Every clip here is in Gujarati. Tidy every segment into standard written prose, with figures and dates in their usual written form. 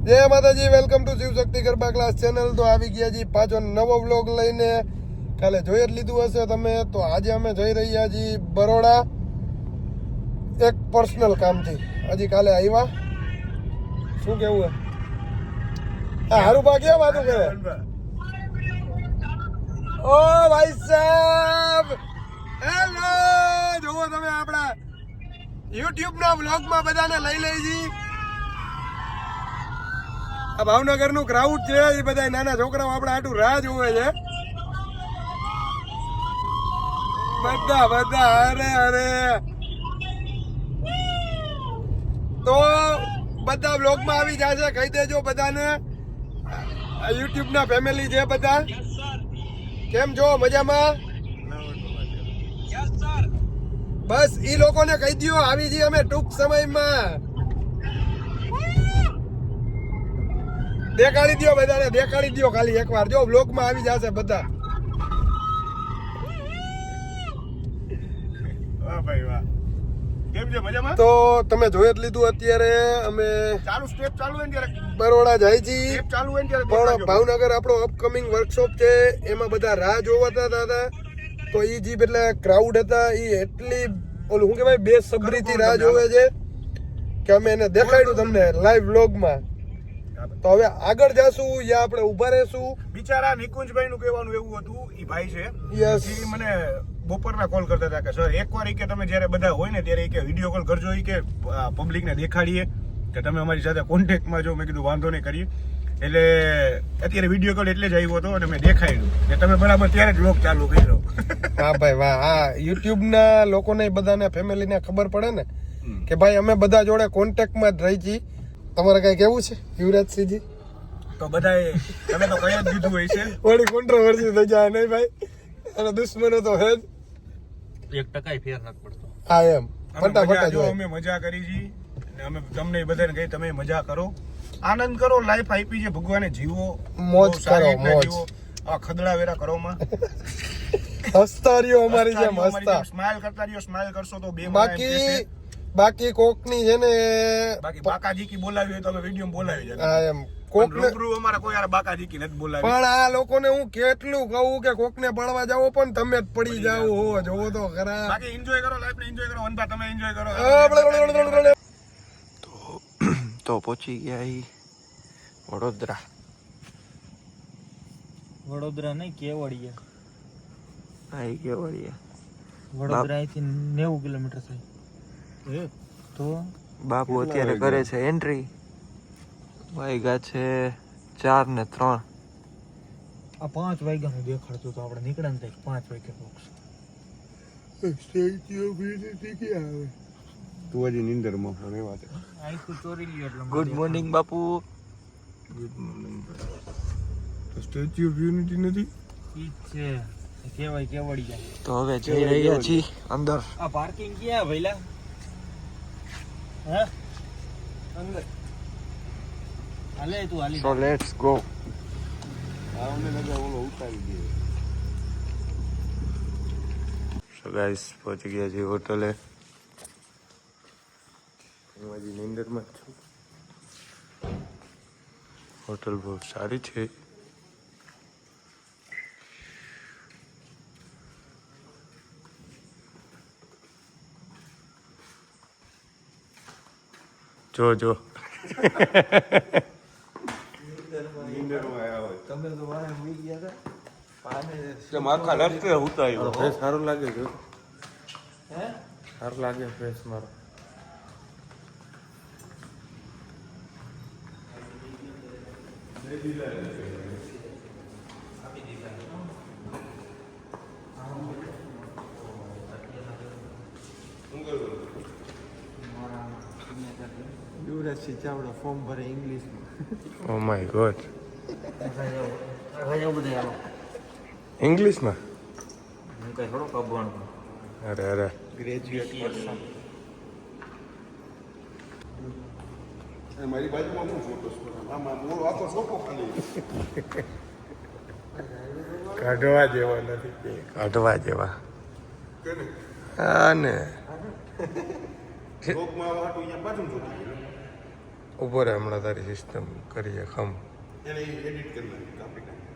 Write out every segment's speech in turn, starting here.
જય માતાજી, welcome to Shivshakti garba class channel. તો આવી ગયા છીએ પાછો નવો વ્લોગ લઈને. કાલે જોઈ જ લીધું હશે તમે. તો આજે અમે જઈ રહ્યા છીએ બરોડા એક પર્સનલ કામથી. હજી કાલે આવ્યા. શું કેવું હે? હારું બા ક્યાં વાતું કરે? ઓ ભાઈ સાહેબ, હેલો. જોવો તમે આપણા યુટ્યુબ ના વ્લોગમાં બધાને લઈ લઈ જી. આ ભાવનગર નું ક્રાઉડ છે, એ બધા નાના છોકરાઓ આપણા આટું રાહ જોવે છે. બધા અરે અરે તો બધા બ્લોગમાં આવી જશે. કહી દેજો બધાને. યુટ્યુબ ના ફેમિલી છે બધા. કેમ છો? મજામાં? બસ ઈ લોકોને કહી દો આવી જઈએ અમે ટૂંક સમયમાં. દેખાડી દો બધાને, દેખાડી દો ખાલી એકવાર. જો બ્લોગમાં આવી જશે બધા. વાહ ભાઈ વાહ. કેમ છે? મજામાં? તો તમે જોઈ જ લીધું. અત્યારે અમે ચાલુ સ્ટેપ ચાલુ હોય ને ત્યારે બરોડા જાય છીએ. સ્ટેપ ચાલુ હોય ને ત્યારે પણ દેખાડજો. ભાવનગર આપણો અપકમિંગ વર્કશોપ છે, એમાં બધા રાહ જોવાતા હતા. તો ઈ જીપ એટલે ક્રાઉડ હતા, ઈ એટલી ઓલું શું કહેવાય બેસબરીથી રાહ જોવે છે કે અમે એને દેખાડ્યું તમને લાઈવ વ્લોગમાં. તો હવે આગળ જાશું, યા આપણે ઊભા રહેશું. બિચારા નિકુંજભાઈ નું કહેવાનું એવું હતું, ઈ ભાઈ છે, યસ. ઈ મને બપોરના કોલ કરતા હતા કે સર એકવાર ઈ કે તમે જ્યારે બધા હોય ને ત્યારે ઈ કે વિડીયો કોલ કરજો, ઈ કે પબ્લિક ને દેખાડીએ કે તમે અમારી સાથે કોન્ટેક્ટમાં જો. મેં કીધું વાંધો નહીં કરીએ. એટલે અત્યારે વિડીયો કોલ એટલે જ આવ્યો હતો અને મેં દેખાડ્યું કે તમે બરાબર ત્યારે જ વ્લોગ ચાલુ કર્યો. હા ભાઈ વાહ. હા, યુટ્યુબ ના લોકોને બધાને ફેમિલીને ખબર પડે ને કે ભાઈ અમે બધા જોડે કોન્ટેક્ટમાં જ રહી છીએ. તમારે કઈ કેવું છે યુવરાજસિંહજી? તો બધાએ તમે તો કઈ જ દીધું હોય છે. વળી કોન્ટ્રોવર્સી થઈ જાય નહીં ભાઈ? અને દુશ્મનો તો હે જ. 1% ફેર નથી પડતો. હા એમ ફટાફટ જ હોય. અમે મજા કરી છી અને અમે તમને બધાને કહી તમે મજા કરો, આનંદ કરો. લાઈફ આપી છે ભગવાને, જીવો, મોજ બહુ સારી કરો, રીતના મોજ. જીવો. આ ખદડા વેરા કરો માં હસતા રહ્યો અમારી જેમ હસતા. સ્માઈલ કરતા રહ્યો. સ્માઈલ કરશો તો બે બાકી કોકની છે ને બાકી બાકાજી કી બોલાવી હોય તો અમે વિડીયો બોલાવી જાય. હા એમ કોકને. રૂબરૂ અમારા કોઈ યાર બાકાજી કી નથી બોલાવી. પણ આ લોકોને હું કેટલું કહું કે કોકને પડવા જાવ પણ તમે જ પડી જાવ હો. જોવો તો ખરા. બાકી એન્જોય કરો, લાઈફ ને એન્જોય કરો. વનભા તમે એન્જોય કરો. તો પહોંચી ગયા ઈ વડોદરા. વડોદરા નહીં, કેવડિયા. આવી ગયા વળિયા. વડોદરા અહીંથી 90 કિલોમીટર થાય. તો બાપુ અત્યારે કરે છે એન્ટ્રી. વાગ્યા છે 4 ને 3. આ 5 વાગ્યાનું દેખાડતું તો આપણે નીકળ્યા ને 5 વાગ્યા બોક્સ. સ્ટેચ્યુ ઓફ યુનિટી ક્યાં આવે? તું હજી નિંદરમાં પણ એ વાત. અહીંથી ચોરી લ્યો એટલે good morning Bapu. Good morning. Statue of unity નથી? ઈ છે કેવાય કેવડિયા. તો હવે જઈ રહ્યા છીએ અંદર. આ પાર્કિંગ ક્યાં ભઈલા? હે અંદર હાલે તું હાલી. So let's go. So guys પહોંચી ગયા છીએ હોટલે. હું હજી નીંદરમાં જ છું. હોટલ બહુ સારી છે. જો જો તમે તો વારે હોઈ ગયા આખા રસ્તે ઉતાર્યો. ફેસ સારું લાગે છે. હે સારું લાગે ફેસ મારો. યુવરાજસિંહ ચાવડા ફોર્મ ભરે ઇંગ્લિશમાં. Oh my God. હવે બધે હાલો. ઇંગ્લિશમાં? હું કઈ થોડો કબવાનું. અરે અરે. Graduate person. મારી બાજુમાં હું ફોટો આમાં મોરો આખો સોફો ખાલી. કાઢવા જેવા નથી. કાઢવા જેવા. હા ને. લોકમાં વાટું અહીંયા બાજુ જોતી. ઉભો રહે, હમણાં તારી સિસ્ટમ કરીએ ખમ. એને એડિટ કરી નાખી કાપી નાખી.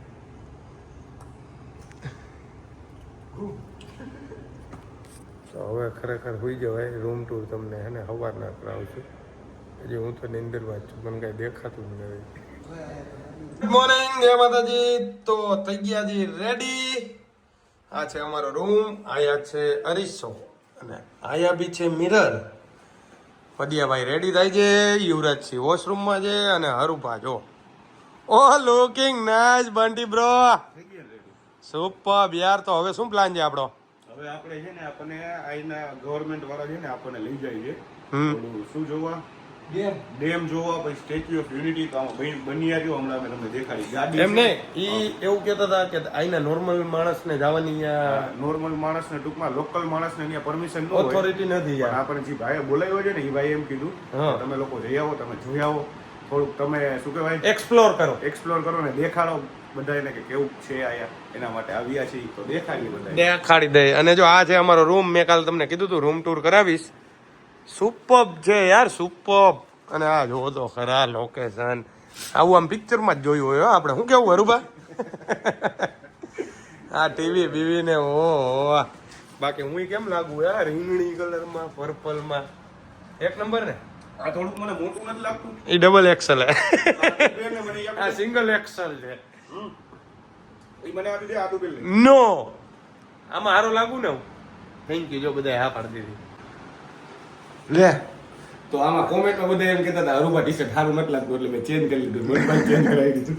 તો હવે ખરેખર હોઈ જવાય. રૂમ ટૂર તમને હે ને સવારના કરાવશું. હજી હું તો નિંદરમાં જ છું, મને કાંઈ દેખાતું જ નથી. ગુડ મોર્નિંગ, જય માતાજી. તો થઈ ગયા જી રેડી. આ છે અમારો રૂમ, આયા છે અરીસો અને આયા બી છે મિરર. પદિયાભાઈ રેડી થાય છે, યુવરાજસિંહ વોશરૂમમાં છે અને હરુભા જો oh looking nice Bunty bro. Super યાર. તો હવે શું પ્લાન છે આપણો? હવે આપણે છે ને આપણને અહીંના ગવર્મેન્ટ વાળા છે ને આપણને લઈ જાય છે હમ. થોડું શું જોવા, ડેમ જોવા, પછી સ્ટેચ્યુ ઓફ યુનિટી. તો આમાં બની આવ્યો હમણાં અમે તમને દેખાડી ગાડી. એમ નહીં, ઈ એવું કહેતા હતા કે અહીંના નોર્મલ માણસને જવાની નોર્મલ માણસને ટૂંકમાં લોકલ માણસને અહીંયા પરમિશન ન હોય, ઓથોરિટી નથી પણ યાર. આપણે જે ભાઈએ બોલાવ્યો છે ને એ ભાઈ એમ કીધું હા. કે તમે લોકો જઈ આવો, તમે જોઈ આવો, થોડુંક તમે શું કહેવાય એક્સપ્લોર કરો. એક્સપ્લોર કરો ને દેખાડો બધાને કે કેવું છે આયા. એના માટે આવ્યા છીએ તો દેખાડીએ બધા. દેખાડી દે. અને જો આ છે અમારો રૂમ. મેં કાલે તમને કીધું તું રૂમ ટૂર કરાવીશ. સુપર્બ છે યાર, સુપર્બ. અને આ જો તો ખરા લોકેશન. આવું આમ પિક્ચરમાં જ જોયું હોય હો આપણે. શું કેવું હરુભા? આ ટીવી બીવી ને ઓ બાકી હું કેમ લાગુ યાર? રીંગણી કલરમાં, પર્પલમાં એક નંબર ને. આ થોડુંક મને મોટું નથી લાગતું. એ ડબલ એક્સેલ હે. એને મને યાદ આ સિંગલ એક્સેલ છે. એ મને આપી દે આદુ બિલ. નો આમાં હારો લાગુ ને હું. Thank you. જો બધા હા પાડી દીધી લે. તો આમાં કોમેન્ટમાં બધા એમ કહેતા હતા હરુભા ટી-શર્ટ સારું નથી લાગતું એટલે મેં ચેન્જ કરી લીધું. મને ભાઈ ચેન્જ કરાવી દીધું.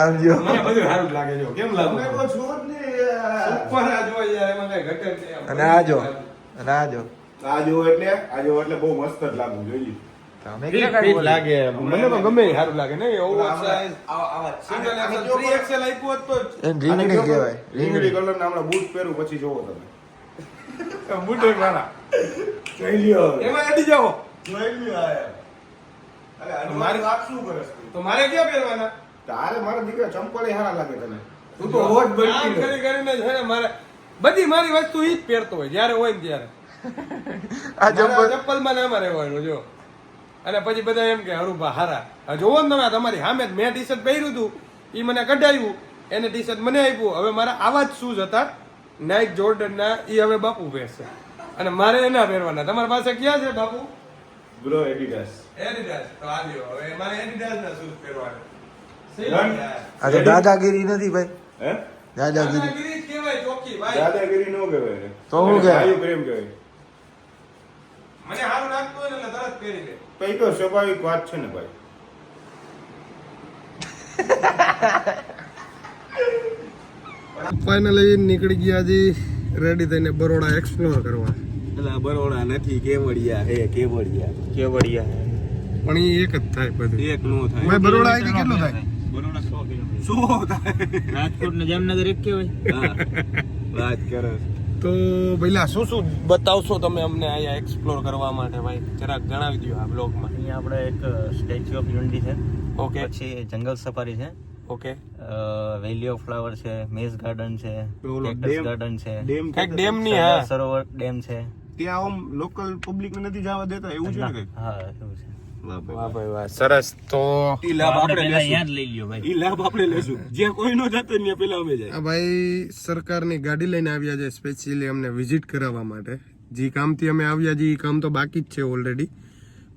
આવજો. મને બધું સારું જ લાગે છે. કેમ લાગે? ઉપર આ જો યાર, એમાં કઈ ઘટક નહીં. અને આ જો, અને આ જો. આ જો એટલે બહુ મસ્ત જ લાગવું જોઈએ. ફિટ લાગે. મને તો ગમે એ સારું લાગે નહીં. Over size single Excel 3XL આપ્યું હોત તો રીંગણી કહેવાય. રીંગણી કલરના હમણાં બૂટ પહેરું પછી જોવો તમે. બૂટ એક વાળા. જોઈ લ્યો. એમાં એડી જાઓ. જોઈ લ્યો આયા. અરે મારી વાત શું કરે છે? તો મારે ક્યાં પહેરવાના? તારે મારા દીકરા ચંપલ સારા લાગે તને. તું તો રોજ બનતી કરી કરીને છે ને મારે બધી મારી વસ્તુ ઈ જ પહેરતો હોય જ્યારે હોય ને ત્યારે. આ ચપ્પલમાં ના મારે રહેવાનું જો. અને પછી બધા એમ કે હરુભા હારા. આ જોવો ને તમે તમારી સામે મેં ટી-શર્ટ પહેર્યું હતું, ઈ મને કઢાવ્યું, એને ટી-શર્ટ મને આપ્યું. હવે મારા આવા જ શૂઝ હતા નાઇક જોર્ડનના, ઈ હવે બાપુ પહેરશે અને મારે એના પહેરવાના. તમારી પાસે ક્યાં છે બાપુ? Bro Adidas. એડિડાસ. તો આ લ્યો, હવે મારે એડિડાસના શૂઝ પહેરવાના. આ તો દાદાગીરી નથી ભાઈ. હે? દાદાગીરી દાદાગીરી જ કહેવાય ચોખ્ખી ભાઈ. દાદાગીરી નો કહેવાય. તો શું કહેવાય? આયુ પ્રેમ કહેવાય. મને સારું લાગતું હોય ને એટલે તરત પહેરી લે. તો એ તો સ્વાભાવિક વાત છે ને ભાઈ. ફાઇનલી નીકળી ગયા જી રેડી થઈને બરોડા એક્સપ્લોર કરવા. એટલે બરોડા નથી, કેવડિયા હે. કેવડિયા પણ એ એક જ થાય બધું. એક નો થાય. ભાઈ બરોડા અહીંથી કેટલું થાય? બરોડા 100 કિલોમીટર. 100 થાય. રાજકોટ ને જામનગર એક કેવાય. હા. વાત કરે. તો ભઈલા શું શું બતાવશો તમે અમને અહીંયા એક્સપ્લોર કરવા માટે ભાઈ? જરાક જણાવી દો આ બ્લોગમાં. અહીંયા આપણે એક સ્ટેચ્યુ ઓફ યુનિટી છે, ઓકે પછી જંગલ સફારી છે, ઓકે. વેલી ઓફ ફ્લાવર છે, મેઝ ગાર્ડન છે, ઓલો કેક્ટસ ડેમ. ગાર્ડન છે, ડેમ કઈક ડેમ ની સરદાર હા. સરોવર ડેમ છે. ત્યાં આમ લોકલ પબ્લિક ને નથી જવા દેતા એવું છે ને કઈક. હા એવું છે. વાહ ભાઈ વાહ, સરસ. તો ઈ લાભ આપણે પહેલા લેશું. યાદ લઈ લ્યો ભાઈ. ઈ લાભ આપણે લેશું. જે કોઈ નો જતો ને પેલા અમે જાય. આ ભાઈ સરકારની ગાડી લઈને આવ્યા છે સ્પેશિયલી અમને વિઝિટ કરાવવા માટે. જે કામથી અમે આવ્યા છીએ એ કામ તો બાકી જ છે ઓલરેડી,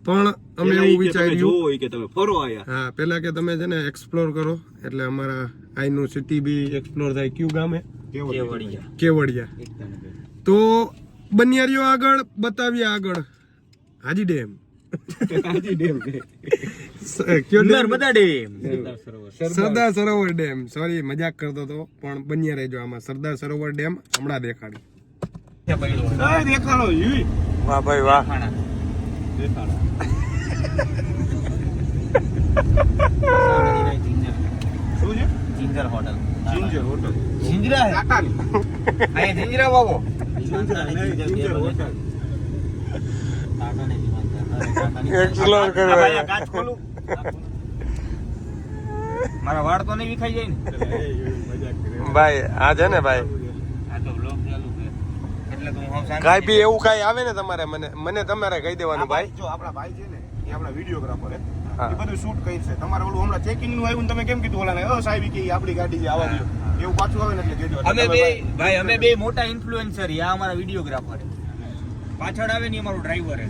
પણ અમે એવું વિચાર્યું જોવો કે તમે ફરો આયા. હા પેલા કે તમે છે ને એક્સપ્લોર કરો એટલે અમારા આઈનું સિટી બી એક્સપ્લોર થાય. કયું ગામ હે? કેવડિયા. કેવડિયા. તો બનિયારીઓ આગળ બતાવ્યા આગળ હાજી ડેમ. હાજી ડેમ છે. કયો dam? Narmada dam. Sardar Sarovar dam. Sorry મજાક કરતો હતો, પણ બન્યા રહેજો આમાં. સરદાર સરોવર ડેમ હમણાં દેખાડી. દેખાડો યુઈ. વાહ ભાઈ વાહ. દેખાડો. શું છે? Ginger hotel. Ginger hotel. જિંજરા હે? ટાટાની. અહીંયા જિંજરા વાવો. Ginger hotel. એક્સપ્લોર આ ભાઈ આ કરવા. કાચ ખોલું. મારા વાળ તો નહીં વિખાઈ જાય ને. મજાક કરે. ભાઈ આ છે ને ભાઈ, આ તો બ્લોગ ચાલુ છે એટલે તો હું શાંતિ કાંઈ બી એવું કાંઈ આવે ને તમારે મને તમારે કહી દેવાનું ભાઈ. જો આપણા ભાઈ છે ને એ આપણા વિડીયોગ્રાફર હે હા. એ બધું શૂટ કરી છે તમારે ઓલું હમણાં ચેકિંગ નું આવ્યું ને તમે કેમ કીધું ઓલાને સાહેબ કે ઈ આપણી ગાડી છે આવા દો એવું પાછું આવે ને એટલે કહેજો અમે બે ભાઈ અમે બે મોટા ઇન્ફ્લુએન્સર આ અમારા વિડીયોગ્રાફર પાછળ આવે ને અમારો ડ્રાઈવર હે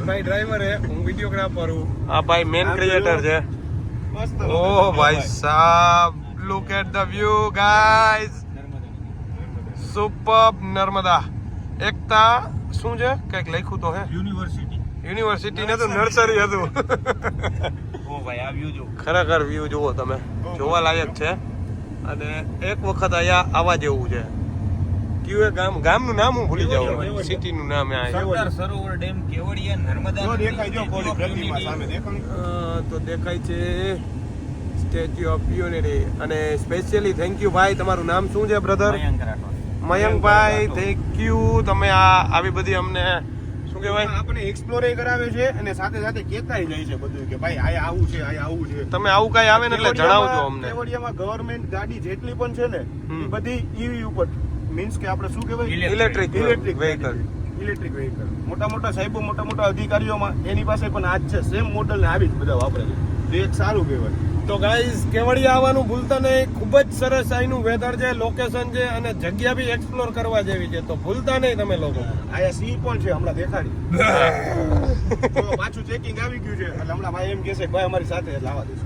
ભાઈ ડ્રાઈવર હે, હું વિડીયોગ્રાફર હું. આ ભાઈ મેન ક્રિએટર છે. મસ્ત ઓ ભાઈ સાહેબ, look at the view guys. Super Narmada Ekta શું છે કઈક લખ્યું તો હે, યુનિવર્સિટી ને તો નર્સરી હતું. ઓ ભાઈ આ વ્યૂ જો ખરેખર વ્યૂ જુઓ તમે, જોવા લાયક છે. અને એક વખત અહીંયા આવવા જેવું છે. કયું એ ગામનું નામ હું ભૂલી જાઉં, સિટી નું નામ સરદાર સરોવર ડેમ કેવડિયા નર્મદા જો દેખાય જો કોલી પ્રતિમા સામે દેખાય તો દેખાય છે સ્ટેચ્યુ ઓફ યુનિટી. અને સ્પેશિયલી થેન્ક યુ ભાઈ, તમારું નામ શું છે brother? Mayank Rathod. Mayankbhai, thank you. તમે આવી બધી અમને શું કહેવાય, આપણે એક્સપ્લોર કરાવે છે અને સાથે સાથે કહેતાય જાય છે બધું કે ભાઈ આયા આવું છે આયા આવું છે. તમે આવું કઈ આવે ને એટલે જણાવજો અમને. કેવડિયામાં ગવર્મેન્ટ ગાડી જેટલી પણ છે ને એ બધી ઈવી ઉપર મીન્સ કે આપણે શું કહેવાય ઇલેક્ટ્રિક વેહિકલ. Electric vehicle. મોટા મોટા સાહેબો મોટા મોટા અધિકારીઓમાં એની પાસે પણ આ જ છે, સેમ મોડલ ને આવી જ બધા વાપરે છે. તો એક સારું કહેવાય. તો ગાઈઝ કેવડિયા આવવાનું ભૂલતા નહીં. ખૂબ જ સરસ અહીંનું વેધર છે, લોકેશન છે અને જગ્યા બી એક્સપ્લોર કરવા જેવી છે. તો ભૂલતા નહીં તમે લોકો. આયા સિંહ પણ છે, હમણાં દેખાડી. તો પાછું ચેકિંગ આવી ગયું છે એટલે હમણાં ભાઈ એમ કહેશે કે ભાઈ અમારી સાથે એટલે આવવા દેશે.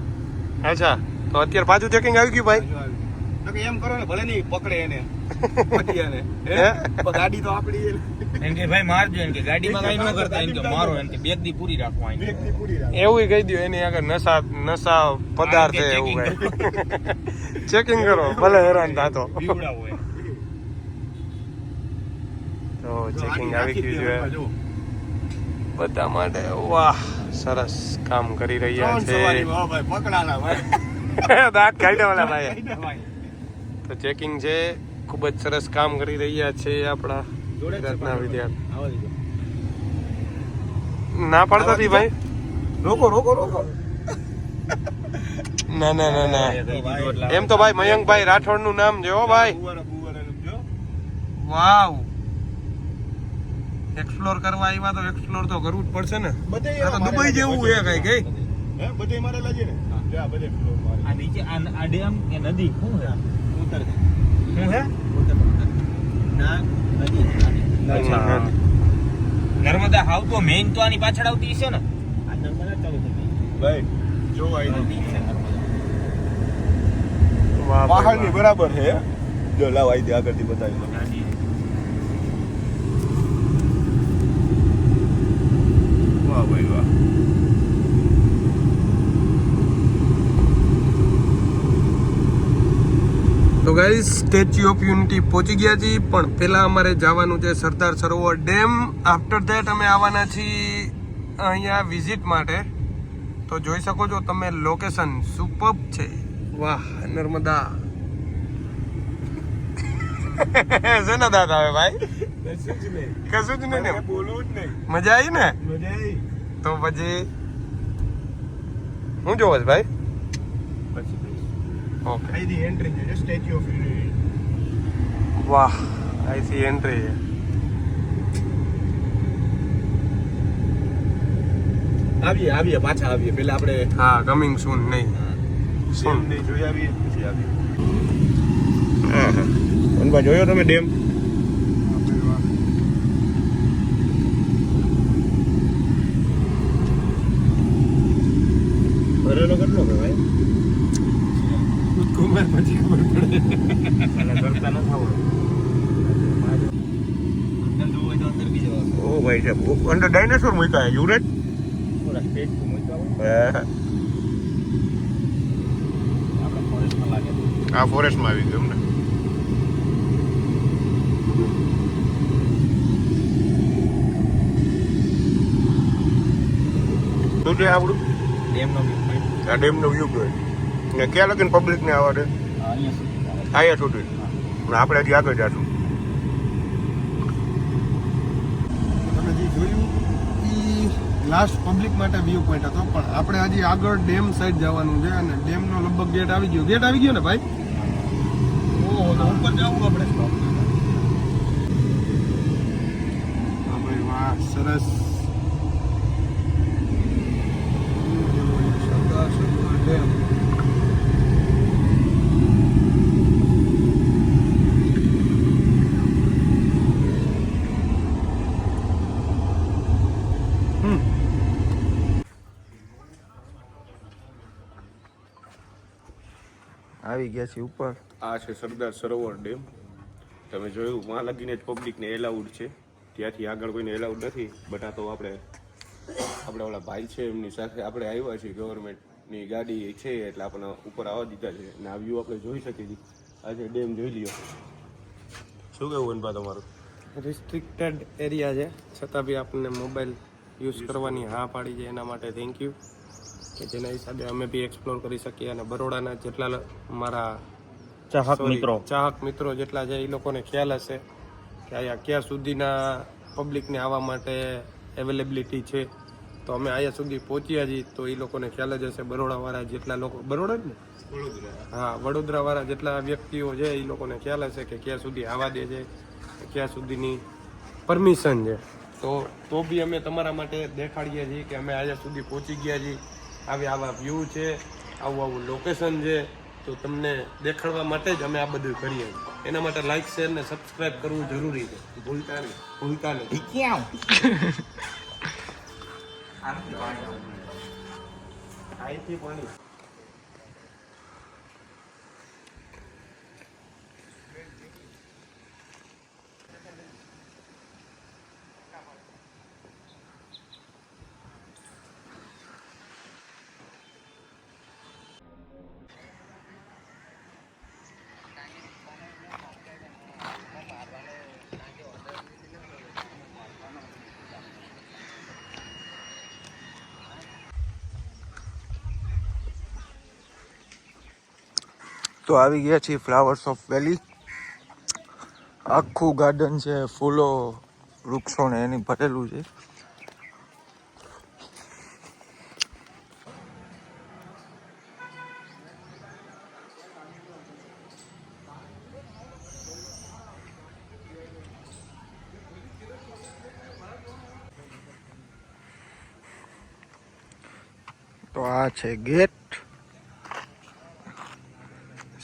અચ્છા, તો અત્યારે પાછું ચેકિંગ આવી ગયું ભાઈ. તો કે એમ કરો ને ભલે નહીં પકડે એને પટિયાને હે પણ ગાડી તો આપણી છે. એમ કે ભાઈ મારજો એમ કે ગાડીમાં કઈ ન કરતા એમ કે મારો એમ કે બેગ દી પૂરી રાખો અહીં બ્રેકની પૂરી રાખ. એવું કહી દો એની આગળ નશા પદાર્થ છે એવું કઈ. ચેકિંગ કરો ભલે હેરાન થાતો. બીવડાવો એમ. તો ચેકિંગ આવી ગયું છે જો બધા માટે. વાહ, સરસ કામ કરી રહ્યા ત્રણ છે. સવારીમાં, હો ભાઈ પકડાના ભાઈ દાંત કાઢ્યા વાળા ભાઈ. કાઢ્યા ભાઈ. તો ચેકિંગ છે, ખૂબ જ સરસ કામ કરી રહ્યા છે આપણા ગુજરાતના વિદ્યાર્થી. આવવા દીધો. ના પાડતા હતી ભાઈ. રોકો રોકો રોકો. ના ના ના ના, એમ તો ભાઈ મયંકભાઈ રાઠોડ નું નામ છે હો ભાઈ. બુવારા બુવારા જો. વાવ, એક્સપ્લોર કરવા આવ્યા તો એક્સપ્લોર તો કરવું જ પડશે ને. બધે આ તો દુબઈ જેવું છે કઈ કઈ. હે બધે મારેલા છે ને જા બધે ફ્લોર મારે. આ નીચે આ ડેમ કે નદી શું છે ઉતર દે. શું છે ના નદી અચ્છા. નર્મદા હાવ તો મેઇન તો આની પાછળ આવતી છે ને આ નર્મદા ચાલુ થઈ ગઈ ભાઈ જો આવી નદી છે નર્મદા. વાહ પહાડની બરાબર છે જો લાવ આવી દે આગળથી બતાવી દો. ગાડી વાહ ભાઈ વાહ. તો ગાઈસ સ્ટેચ્યુ ઓફ યુનિટી પહોંચી ગયા છીએ, પણ પહેલા અમારે જવાનું છે Sardar Sarovar dam. After that અમે આવવાના છીએ અહીંયા વિઝિટ માટે. તો જોઈ શકો છો તમે, લોકેશન સુપર્બ છે. વાહ, નર્મદા. શેના દાંત આવે ભાઈ? કશું જ નહીં ને, બોલવું જ નહીં. મજા આવી ને. મજા આવી. તો પછી હું જોવો છે ભાઈ. ઓકે, અહીંથી એન્ટ્રી છે સ્ટેચ્યુ ઓફ યુનિટી. વાહ, અહીંથી એન્ટ્રી છે. આવીએ પાછા આવીએ પેલા આપણે હા, કમિંગ સૂન નહીં. ડેમ ને જોઈ આવીએ પછી આવીએ. અનબા જોયો તમે ડેમ? ભરેલો કેટલો કે ભાઈ? કુમાર પછી ખબર પડે. અને કરતા ન થાવ અંદર જોવું હોય તો અંદર બી જવા ઓ ભાઈ સાહેબ અંદર ડાયનાસોર મૂક્યા યુરેજ. થોડા સ્ટેજ પર મૂક્યા હોય આપણે ફોરેસ્ટમાં લાગે આ ફોરેસ્ટમાં આવી ગયું ને. શું છે આપણું ડેમનો વ્યૂ પોઈન્ટ આ ડેમનો વ્યૂ પોઈન્ટ ને ક્યાં લગીને પબ્લિકને આવવા દે? અહીંયા સુધી આવે. અહીંયા સુધી ને આપણે હજી આગળ જશું. તમે જે જોયું એ લાસ્ટ પબ્લિક માટે વ્યૂ પોઈન્ટ હતો, પણ આપણે હજી આગળ ડેમ સાઈડ જવાનું છે અને ડેમનો લગભગ ગેટ આવી ગયો. ગેટ આવી ગયો ને ભાઈ? ઓહો, તો ઉપર જવું આપણે. હા ભાઈ વાહ, સરસ. આવી ગયા છીએ ઉપર. આ છે સરદાર સરોવર ડેમ. તમે જોયું ત્યાં લગીને જ પબ્લિકને એલાઉડ છે, ત્યાંથી આગળ કોઈને એલાઉડ નથી. બટ આ તો આપણે ઓલા ભાઈ છે એમની સાથે આપણે આવ્યા છીએ, ગવર્મેન્ટની ગાડી છે એટલે આપણને ઉપર આવવા દીધા છે અને આ વ્યૂ આપણે જોઈ શકીએ છીએ. આજે ડેમ જોઈ લ્યો. શું કહેવું અનપા તમારું? રિસ્ટ્રિક્ટેડ એરિયા છે છતાં બી આપણને મોબાઈલ યુઝ કરવાની હા પાડી છે, એના માટે થેન્ક યુ કે જેના હિસાબે અમે બી એક્સપ્લોર કરી શકીએ. અને બરોડાના જેટલા મારા ચાહક મિત્રો જેટલા છે એ લોકોને ખ્યાલ હશે કે અહીંયા ક્યાં સુધીના પબ્લિકને આવવા માટે અવેલેબિલિટી છે. તો અમે અહીંયા સુધી પહોંચ્યા છીએ તો એ લોકોને ખ્યાલ જ હશે. બરોડાવાળા જેટલા લોકો, બરોડા જ ને? હા, વડોદરાવાળા જેટલા વ્યક્તિઓ છે એ લોકોને ખ્યાલ હશે કે ક્યાં સુધી આવવા દે છે, ક્યાં સુધીની પરમિશન છે. તો બી અમે તમારા માટે દેખાડીએ છીએ કે અમે અહીંયા સુધી પહોંચી ગયા છીએ. આવા વ્યૂ છે, આવું લોકેશન છે, તો તમને દેખાડવા માટે જ અમે આ બધું કરીએ છીએ. એના માટે લાઈક શેર ને સબસ્ક્રાઇબ કરવું જરૂરી છે. ભૂલતા નહીં. અહીંથી પાણી તો આવી ગયા છીએ ફ્લાવર્સ ઓફ વેલી. આખું ગાર્ડન છે, ફૂલો વૃક્ષો ને એની ભરેલું છે. તો આ છે ગેટ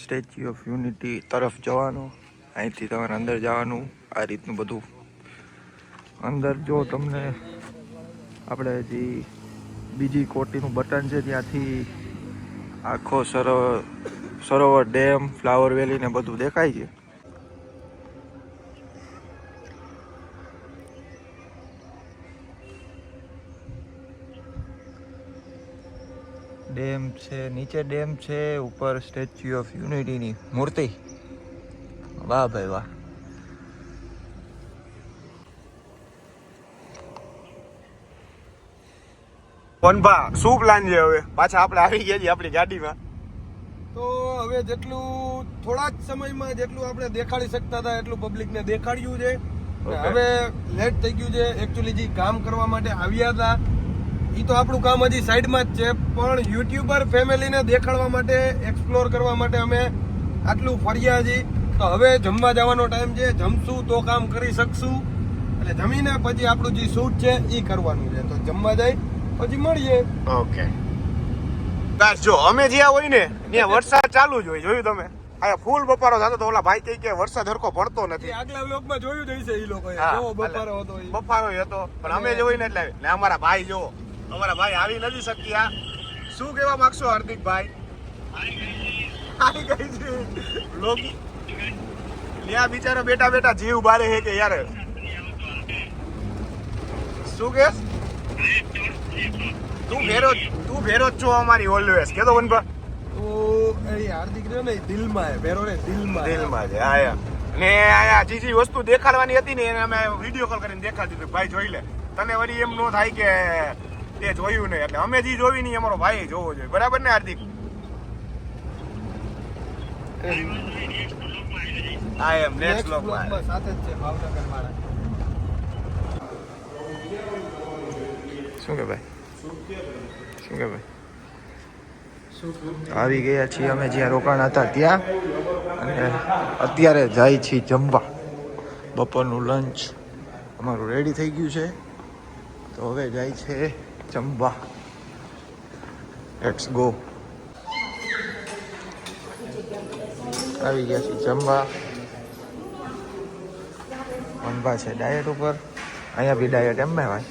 સ્ટેચ્યુ ઓફ યુનિટી તરફ જવાનું. અહીંથી તમારે અંદર જવાનું. આ રીતનું બધું અંદર જો તમને આપણે જે બીજી કોટીનું બટન છે ત્યાંથી આખો સરોવર ડેમ, ફ્લાવર વેલી ને બધું દેખાય છે. ડેમ છે, નીચે ડેમ છે, ઉપર સ્ટેચ્યુ ઓફ યુનિટીની મૂર્તિ. વાહ ભાઈ વાહ. વનભા શું પ્લાન છે હવે? પાછા આપણે આવી ગયા છીએ આપણી ગાડીમાં. તો હવે જેટલું થોડા જ સમયમાં જેટલું આપણે દેખાડી શકતા હતા એટલું પબ્લિકને દેખાડ્યું છે. હવે લેટ થઈ ગયું છે. એકચ્યુઅલી જે કામ કરવા માટે આવ્યા હતા એ તો આપણું કામ હજી સાઈડમાં જ છે, પણ યુટ્યુબર ફેમિલીને દેખાડવા માટે, એક્સપ્લોર કરવા માટે અમે આટલું ફર્યા છીએ. તો હવે જમવા જવાનો ટાઈમ છે. જમશું તો કામ કરી શકશું. એટલે જમીને પછી આપણું જે શૂટ છે એ કરવાનું છે. તો જમવા જાય પછી મળીએ. ઓકે બસ. જો અમે જ્યાં હોય ને ત્યાં વરસાદ ચાલુ જ હોય. જોયું તમે? અહીંયા ફૂલ બપારો થતો તો ઓલા ભાઈ કે વરસાદ હરખો પડતો નથી. આગલા વ્લોગમાં જોયું જ હશે એ લોકોએ. કેવો બપારો હતો એ. બફારો હતો, પણ અમે જોઈ ને એટલે ને અમારા ભાઈ જો અમારા ભાઈ આવી નથી શક્યા. શું કહેવા માંગશો હાર્દિકભાઈ? આવી ગઈ છે લોગી. લ્યા બિચારો બેટા બેટા જીવ બારે હે કે યાર. શું કે તું ભેરો જ છો અમારી ઓલવેઝ. કે તો વનભા તો એ હાર્દિક રહ્યો ને દિલમાં હે. ભેરો ને દિલમાં છે. આયા ને આયા જે વસ્તુ દેખાડવાની હતી ને એને અમે વિડીયો કોલ કરીને દેખાડી દીધું. ભાઈ જોઈ લે. તને વળી એમ ન થાય કે તે જોયું નહીં. એટલે અમે જે જોવી નહીં અમારો ભાઈ જોવો જોઈએ. બરાબર ને હાર્દિક? આ એમ નેક્સ્ટ બ્લોગમાં સાથે જ છે ભાવનગર વાળા. શું કે ભાઈ? આવી ગયા છીએ અમે જ્યાં રોકાણ હતા ત્યાં, અને અત્યારે જાય છીએ જમવા. બપોરનું લંચ અમારું રેડી થઈ ગયું છે, તો હવે જાય છે જમવા. Let's go. આવી ગયા છીએ જમવા. વનભા છે ડાયટ ઉપર. અહીંયા બી ડાયટ એમ ને ભાઈ.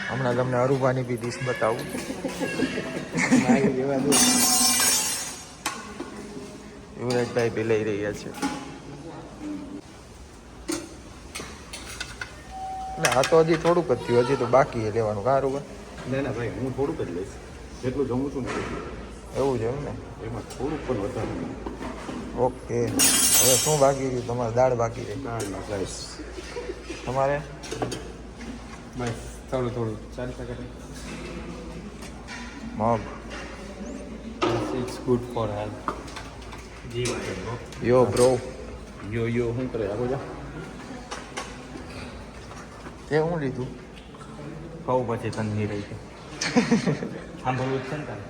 હમણાં તમને અરુભાની બી ડીશ બતાવું. યુવરાજભાઈ બી લઈ રહ્યા છે. ના આ તો હજી થોડુંક જ થયું, હજી તો બાકી છે લેવાનું. સારું ના ના ભાઈ, હું થોડુંક જ લઈશ. જેટલું જમું છું ને એવું છે એમ ને? એમાં થોડુંક પણ વધારે. ઓકે. હવે શું બાકી રહ્યું તમારે? દાળ બાકી રહી. ના રાઈસ તમારે બસ થોડું થોડું ચાલતા કરે. મગ. It's good for health. જી ભાઈ યો બ્રો. યો શું કરે આગળ જા. તે હું લીધું? કહું પછી તને નહીં રહી છે. સાંભળવું જ છે ને તારે.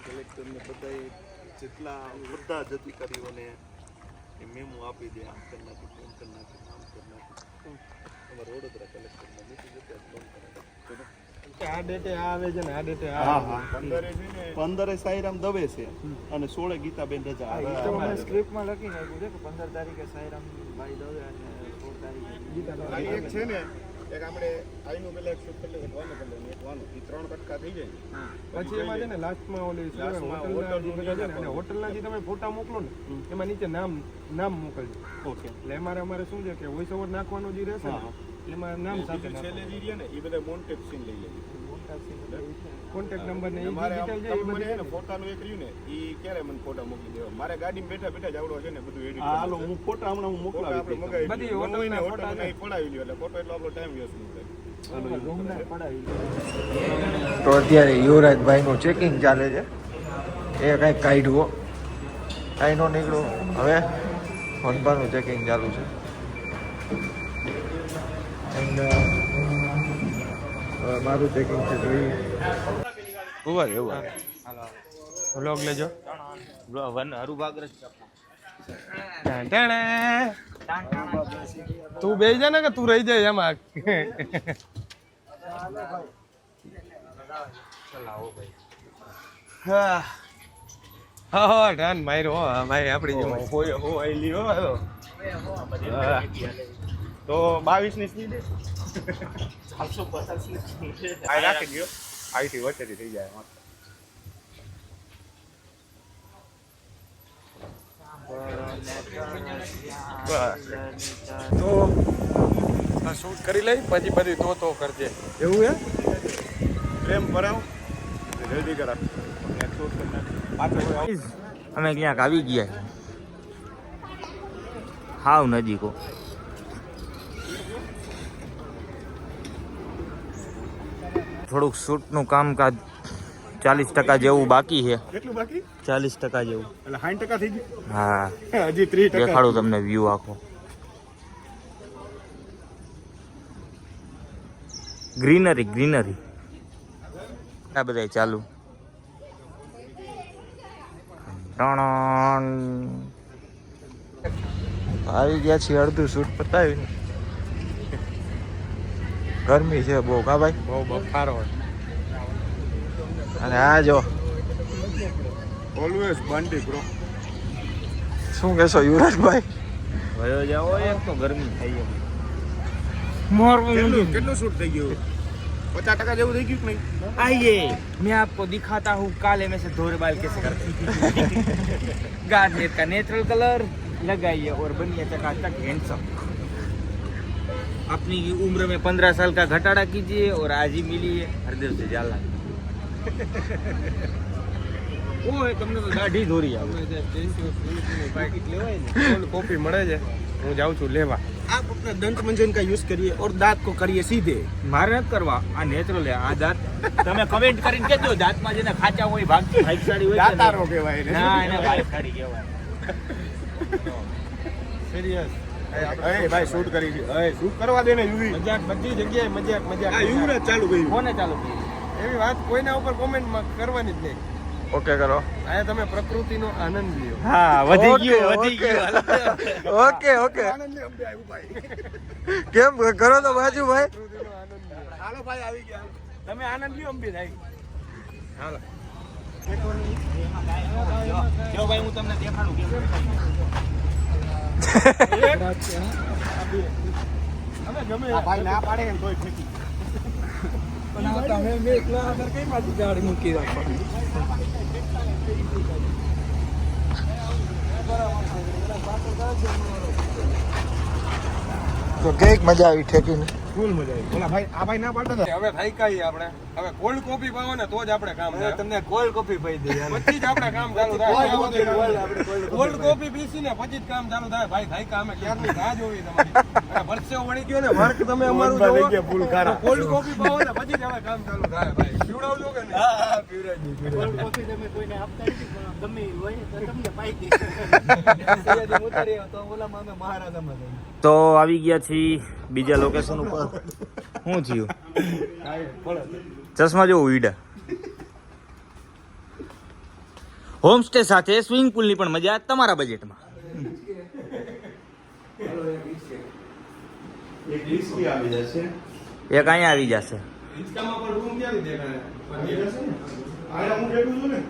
કલેક્ટરને જેટલા બધા જ અધિકારીઓને એ મેમો આપી દે, આમ કરી નાખી, તેમ કરી નાખી, આમ કરી નાખી. અમારા વડોદરા કલેક્ટરમાં મીટિંગ હતી, બંધ કરાવી. આ ડેટે આ આવે છે ને આ ડેટે આ હા આવે. હા 15 સાઈરામ દવે છે અને 16 ગીતાબેન રજા. સ્ક્રિપ્ટમાં લખી નાખ્યું છે કે 15 તારીખે સાઈરામ ભાઈ દવે અને 16 તારીખે એક છે ને, એક આપણે આઈનું પેલા એક શૂટ કરી લે, વાનું કરી લે, એક વાનું, એ 3 કટકા થઈ જાય. પછી એમાં છે ને લાસ્ટમાં ઓલી લાસ્ટમાં હોટલના જે હોટલનું બધા છે ને, અને હોટલના જે તમે ફોટા મોકલો ને એમાં નીચે નામ મોકલજો. ઓકે. એટલે અમારે શું છે કે વોઇસ ઓવર નાખવાનું જે રહેશે ને એમાં નામ સાથે છેલ્લે જે રહ્યા ને એ બધા મોન્ટેજ સીન લઈ લેજો. કોન્ટેક્ટ નંબર ને એ મારે જે આમ detail છે એ તમે મને બધી છે ને ફોટાનું એક રહ્યું ને, એ ક્યારે મને ફોટા મોકલી દેવા. મારે ગાડીમાં બેઠા બેઠા જ આવડો છે ને બધું એડિટ. હાલો હું ફોટા હમણાં હું ફોટા આપણે મોકલાવી મગાવી બધી દીધું. હોટલના હોટલના ફોટા હોટલના ઈ પડાવી લ્યો, એટલે ફોટો એટલો આપણો ટાઈમ વેસ્ટ નહીં થાય. તો અત્યારે યુવરાજભાઈનું ચેકિંગ ચાલે છે. એ કંઈક કાઢવો કાંઈ નો નીકળ્યું. હવે ફોનપાનું ચેકિંગ ચાલુ છે. And, હવે મારું ચેકિંગ છે જોઈએ. ઉભા રે ઉભા રે. વ્લોગ લેજો. હરુભાગ્રજ તું બેસી જા ને કે તું રહી જાય એમાં. હા ડાન માર્યો ભાઈ આપડી જેમ તો 22 ની સ્પીડ આ રાખી દો. આઈથી વચ્ચેથી થઈ જાય. તો શૂટ કરી લઈ પછી બધી તો કરજે. એવું હે પ્રેમ ભરાવ જલ્દી કરા. અમે ક્યાંક આવી ગયા, હાવ નજીકો. થોડુંક શૂટનું કામકાજ 40% જેવું બાકી છે. કેટલું બાકી? 40% જેવું. એટલે 60% થઈ ગયું. હા, હજી 30%. દેખાડું તમને વ્યૂ આખો. ગ્રીનરી આ બધા ચાલુ. આવી ગયા છીએ, અડધું શૂટ પતાવીને. ગરમી છે બહુ કા ભાઈ? બહુ બફારો હોય. અને આ જો ઓલવેઝ બંટી બ્રો. શું કહેશો યુવરાજભાઈ? વયો જાઓ, એક તો ગરમી થઈ એમ. કેટલું શૂટ થઈ ગયું? 50% જેવું થઈ ગયું કે નહીં? आइए मैं आपको दिखाता हूँ काले में से धोरे बाल कैसे करते हैं। गार्नियर का नेचुरल कलर लगाइए और बनिए चकाचक हैंडसम। अपनी उम्र में 15 साल का घटाड़ा कीजिए और आज ही मिलिए हरदेव से जाला। ઓય તમને તો દાઢી દોરી આવે. કોલ્ડ કોફી મળે છે, હું જાઉં છું લેવા. आप अपना दंत मंजन का यूज करिए और दांत को करिए सीधे. મારે નથી કરવા, આ નેચરલ આ દાંત. તમે કમેન્ટ કરીને કહેજો દાંતમાં જેને ખાચા હોય ભાગશાળી હોય છે ને. દાતારો કહેવાય એને. ના એને ભાગશાળી કહેવાય. સિરિયસ એ ભાઈ શૂટ કરી છે. એ શૂટ કરવા દે ને યુવી. મજાક બધી જગ્યાએ મજાક આ યુવરાજ ચાલુ કર્યું. કોને ચાલુ કર્યું? એવી વાત કોઈના ઉપર કોમેન્ટમાં કરવાની જ નહીં. ઓકે કરો. આ તમે પ્રકૃતિનો આનંદ લ્યો. હા Okay, વધી okay. ગયું. ઓકે ઓકે આનંદ લે અંબે આવ્યું ભાઈ. કેમ કરો તો બાજુ ભાઈ. પ્રકૃતિનો આનંદ લ્યો. હાલો ભાઈ આવી ગયા. તમે આનંદ લ્યો અંબે થાય. હાલો. જો ભાઈ હું તમને દેખાડું કેમ હવે ગમે આ ભાઈ ના પાડે એમ તોય ફેંકી. તો કેક મજા આવી ઠેકીને. ફૂલ મજા આવી. ઓલા ભાઈ આ ભાઈ ના પાડતા હતા. હવે થાક્યા આપણે. હવે કોલ્ડ કોફી પાવો ને તો જ આપણે કામ થાય. તમને કોલ્ડ કોફી પી દઈએ. પછી જ આપણે કામ ચાલુ થાય. કોલ્ડ કોફી પીસીને પછી જ કામ ચાલુ થાય. ભાઈ થાક્યા અમે ક્યારની રાહ જોવી તમારી. અને પરસેવો વળી ગયો ને વર્ક તમે અમારું લઈ જોવો. ગયા ફૂલ ખારા. કોલ્ડ કોફી પાવો ને પછી જ હવે કામ ચાલુ થાય ભાઈ. પીવડાવજો કે નહીં? હા પીવડાવી કોલ્ડ કોફી તમે કોઈને આપતા નથી પણ ગમે એ હોય તો તમને પાઈ દે. તો આવી ગયા છીએ બીજા લોકેશન ઉપર. શું થયું? ચશ્મા જો ઉઈડા. હોમસ્ટે સાથે સ્વિમિંગ પુલની પણ મજા તમારા બજેટમાં. એક ડિસ્કી આવી જશે. એક અહીંયા આવી જશે. હિંચકામાં પણ રૂમ ક્યાંથી દેખાય? પણ એ હશે ને. આયા હું બેઠું છું ને.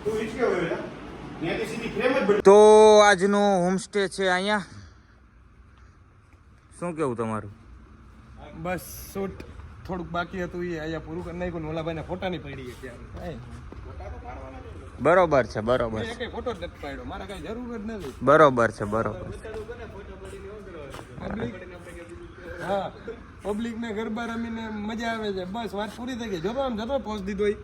તું હિચકે હોય બેટા. ત્યાંથી સીધી ફ્રેમ જ બની. તો આજનો હોમસ્ટે છે અહીંયા. શું કેવું તમારું? બસ શૂટ થોડુંક બાકી હતું એ અહીંયા પૂરું કરી નાખ્યું ને ઓલા ભાઈને ફોટાની પડી ગયા. બરોબર છે બરોબર મેં છે એકેય ફોટો જ નથી પાડ્યો. મારે કઈ જરૂર જ નથી. બરોબર છે બરોબર. પબ્લિક હા પબ્લિક ને ગરબા રમીને મજા આવે છે. બસ વાત પૂરી થઈ ગઈ. જોતો આમ જતો પોસ્ટ દીધો ઈ.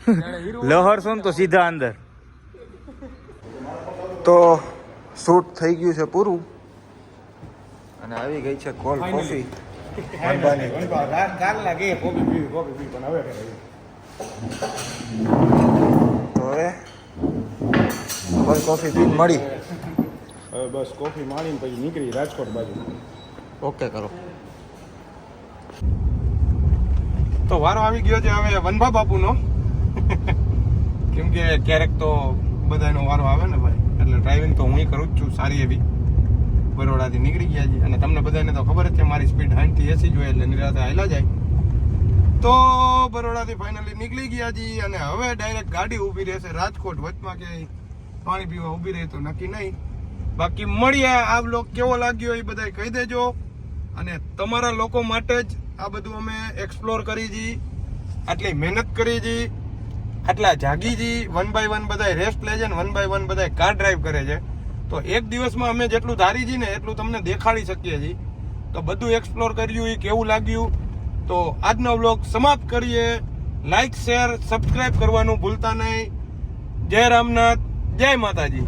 જાણે હીરો. લહર છો ને તો સીધા અંદર. તો શૂટ થઈ ગયું છે પૂરું અને આવી ગઈ છે કોલ્ડ કોફી. કાલ લાગે કોફી પી પણ હવે તો હવે કોલ્ડ કોફી પીને મળી. હવે બસ કોફી માણીને પછી નીકળી રાજકોટ બાજુ. ઓકે કરો. તો વારો આવી ગયો છે હવે વનભા બાપુનો. કેમ કે ક્યારેક તો બધાનો વારો આવે ને ભાઈ. એટલે ડ્રાઇવિંગ તો હું કરું જ છું સારી એવી. બરોડાથી નીકળી ગયા છીએ અને તમને બધાને તો ખબર જ છે મારી સ્પીડ 60 થી 80 જોઈએ એટલે નિરાતે હાલ્યા જાય. તો બરોડાથી ફાઇનલી નીકળી ગયા છીએ અને હવે ડાયરેક્ટ ગાડી ઊભી રહેશે રાજકોટ. વચમાં ક્યાંય પાણી પીવા ઊભી રહે તો નક્કી નહીં. બાકી મળીએ. આ બ્લોગ કેવો લાગ્યો એ બધાય કહી દેજો. અને તમારા લોકો માટે જ આ બધું અમે એક્સપ્લોર કરી છીએ. આટલી મહેનત કરી છીએ. આટલા જાગી છીએ. 1 by 1 બધાય રેસ્ટ લે છે ને 1 by 1 બધાય કાર ડ્રાઈવ કરે છે. તો એક દિવસમાં અમે જેટલું ધારી છીએ ને એટલું તમને દેખાડી શકીએ છીએ. તો બધું એક્સપ્લોર કર્યું એ કેવું લાગ્યું. તો આજનો વ્લોગ સમાપ્ત કરીએ. લાઈક શેર સબસ્ક્રાઇબ કરવાનું ભૂલતા નહીં. જય રામનાથ, જય માતાજી.